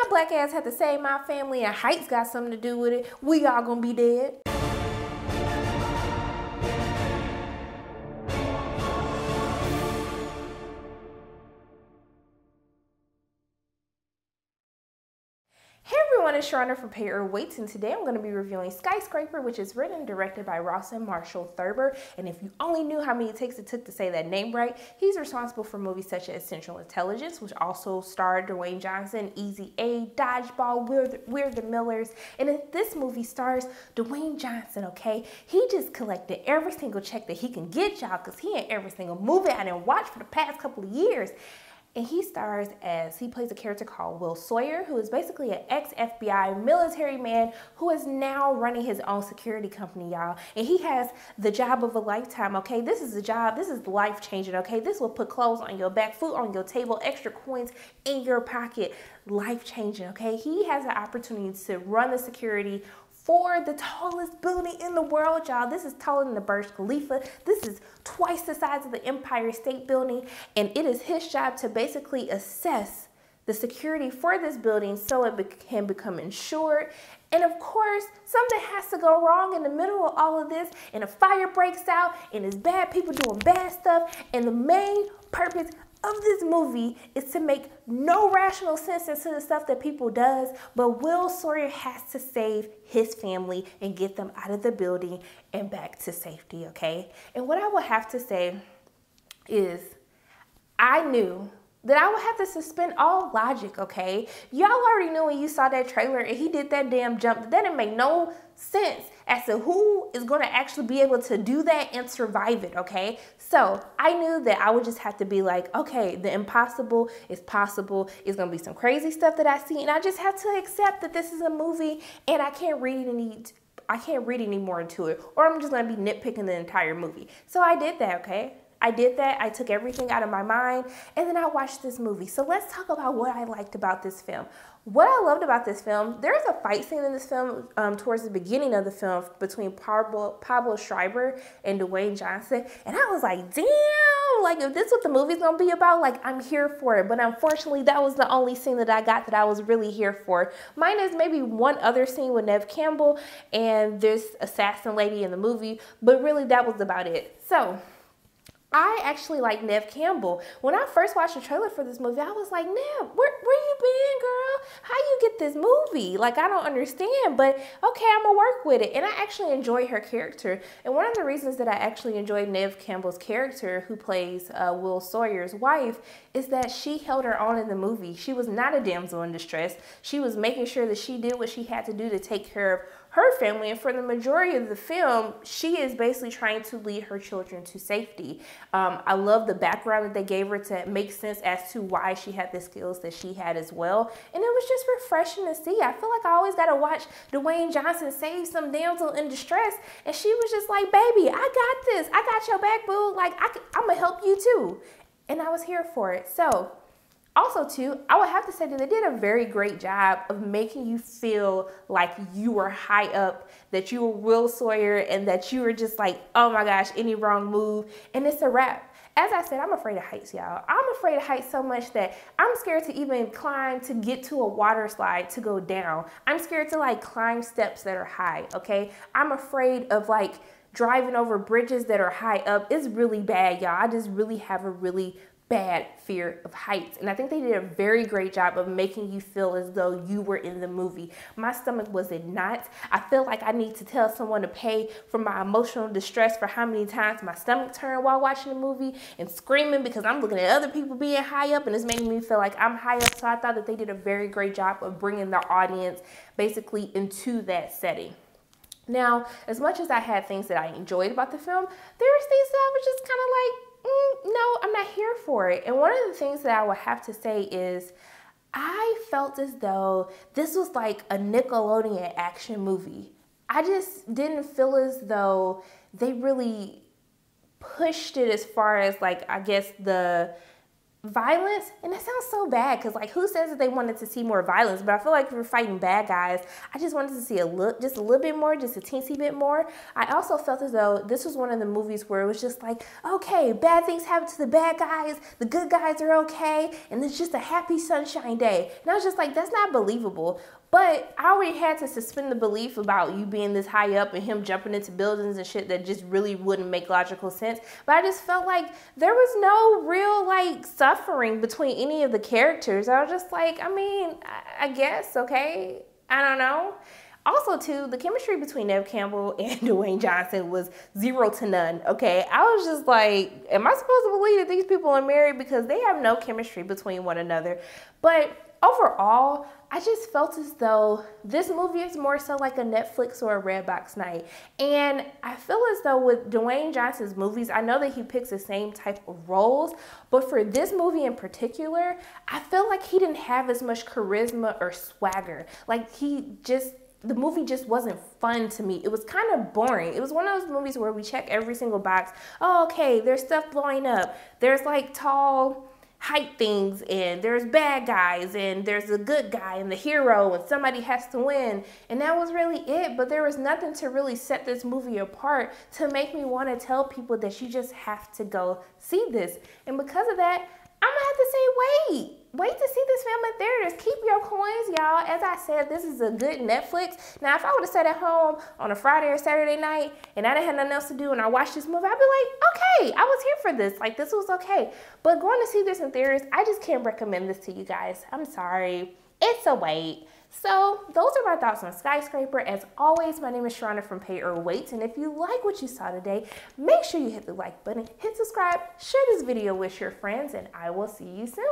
black ass had to save my family and heights got something to do with it. We all gonna be dead. Hey everyone, it's Sharonda from Pay or Wait, and today I'm going to be reviewing Skyscraper, which is written and directed by Ross and Marshall Thurber. And if you only knew how many takes it took to say that name right, he's responsible for movies such as Central Intelligence, which also starred Dwayne Johnson, Easy A, Dodgeball, We're the Millers. And if this movie stars Dwayne Johnson, okay? He just collected every single check that he can get, y'all, because he in every single movie I didn't watch for the past couple of years. And he plays a character called Will Sawyer, who is basically an ex-FBI military man who is now running his own security company, y'all. And he has the job of a lifetime, okay? This is a job, this is life-changing, okay? This will put clothes on your back, food on your table, extra coins in your pocket. Life-changing, okay? He has an opportunity to run the security for the tallest building in the world, y'all. This is taller than the Burj Khalifa. This is twice the size of the Empire State Building, and it is his job to basically assess the security for this building so it can become insured. And of course, something has to go wrong in the middle of all of this, and a fire breaks out, and there's bad people doing bad stuff, and the main purpose of this movie is to make no rational sense into the stuff that people does, but Will Sawyer has to save his family and get them out of the building and back to safety, okay? And what I will have to say is I knew that I would have to suspend all logic, okay? Y'all already knew when you saw that trailer and he did that damn jump, that didn't make no sense as to who is gonna actually be able to do that and survive it, okay? So I knew that I would just have to be like, okay, the impossible is possible. It's gonna be some crazy stuff that I see, and I just have to accept that this is a movie and I can't read any more into it, or I'm just gonna be nitpicking the entire movie. So I did that, okay? I did that. I took everything out of my mind, and then I watched this movie. So let's talk about what I liked about this film. What I loved about this film, there's a fight scene in this film towards the beginning of the film between Pablo Schreiber and Dwayne Johnson, and I was like, damn, like if this is what the movie's gonna be about, like I'm here for it. But unfortunately, that was the only scene that I got that I was really here for. Mine is maybe one other scene with Neve Campbell and this assassin lady in the movie, but really that was about it. So I actually like Neve Campbell. When I first watched the trailer for this movie, I was like, Neve, where you been, girl? How you get this movie? Like, I don't understand, but okay, I'm gonna work with it. And I actually enjoy her character. And one of the reasons that I actually enjoyed Neve Campbell's character, who plays Will Sawyer's wife, is that she held her own in the movie. She was not a damsel in distress. She was making sure that she did what she had to do to take care of her family, and for the majority of the film, she is basically trying to lead her children to safety. I love the background that they gave her to make sense as to why she had the skills that she had as well, and it was just refreshing to see. I feel like I always gotta watch Dwayne Johnson save some damsel in distress, and she was just like, baby, I got this. I got your back, boo. Like, I'm gonna help you too. And I was here for it. So, also, too, I would have to say that they did a very great job of making you feel like you were high up, that you were Will Sawyer, and that you were just like, oh my gosh, any wrong move, and it's a wrap. As I said, I'm afraid of heights, y'all. I'm afraid of heights so much that I'm scared to even climb to get to a water slide to go down. I'm scared to like climb steps that are high, okay? I'm afraid of like driving over bridges that are high up. It's really bad, y'all. I just really have a really bad fear of heights. And I think they did a very great job of making you feel as though you were in the movie. My stomach was in knots. I feel like I need to tell someone to pay for my emotional distress for how many times my stomach turned while watching the movie and screaming because I'm looking at other people being high up and it's making me feel like I'm high up. So I thought that they did a very great job of bringing their audience basically into that setting. Now, as much as I had things that I enjoyed about the film, there was things that I was just kind of like, no, I'm not here for it. And one of the things that I would have to say is I felt as though this was like a Nickelodeon action movie. I just didn't feel as though they really pushed it as far as like, I guess the violence, and that sounds so bad because like who says that they wanted to see more violence, but I feel like if we're fighting bad guys, I just wanted to see just a little bit more, just a teensy bit more. I also felt as though this was one of the movies where it was just like, okay, bad things happen to the bad guys, the good guys are okay, and it's just a happy sunshine day. And I was just like, that's not believable. But I already had to suspend the belief about you being this high up and him jumping into buildings and shit that just really wouldn't make logical sense. But I just felt like there was no real like suffering between any of the characters. I was just like, I mean, I guess, okay, I don't know. Also, too, the chemistry between Neve Campbell and Dwayne Johnson was 0 to none, okay? I was just like, am I supposed to believe that these people are married? Because they have no chemistry between one another. But overall, I just felt as though this movie is more so like a Netflix or a Redbox night. And I feel as though with Dwayne Johnson's movies, I know that he picks the same type of roles, but for this movie in particular, I feel like he didn't have as much charisma or swagger. Like the movie just wasn't fun to me. It was kind of boring. It was one of those movies where we check every single box. Oh, okay, there's stuff blowing up. There's like tall hype things, and there's bad guys, and there's a good guy and the hero, and somebody has to win. And that was really it. But there was nothing to really set this movie apart to make me want to tell people that you just have to go see this. And because of that, I'm gonna have to say, wait to see this film in theaters. Keep your coins, y'all. As I said, this is a good Netflix. Now, if I would have sat at home on a Friday or Saturday night and I didn't have nothing else to do and I watched this movie, I'd be like, okay, I was here for this. Like, this was okay. But going to see this in theaters, I just can't recommend this to you guys. I'm sorry. It's a wait. So those are my thoughts on Skyscraper. As always, my name is Sharona from Pay or Wait, and if you like what you saw today, make sure you hit the like button, hit subscribe, share this video with your friends, and I will see you soon.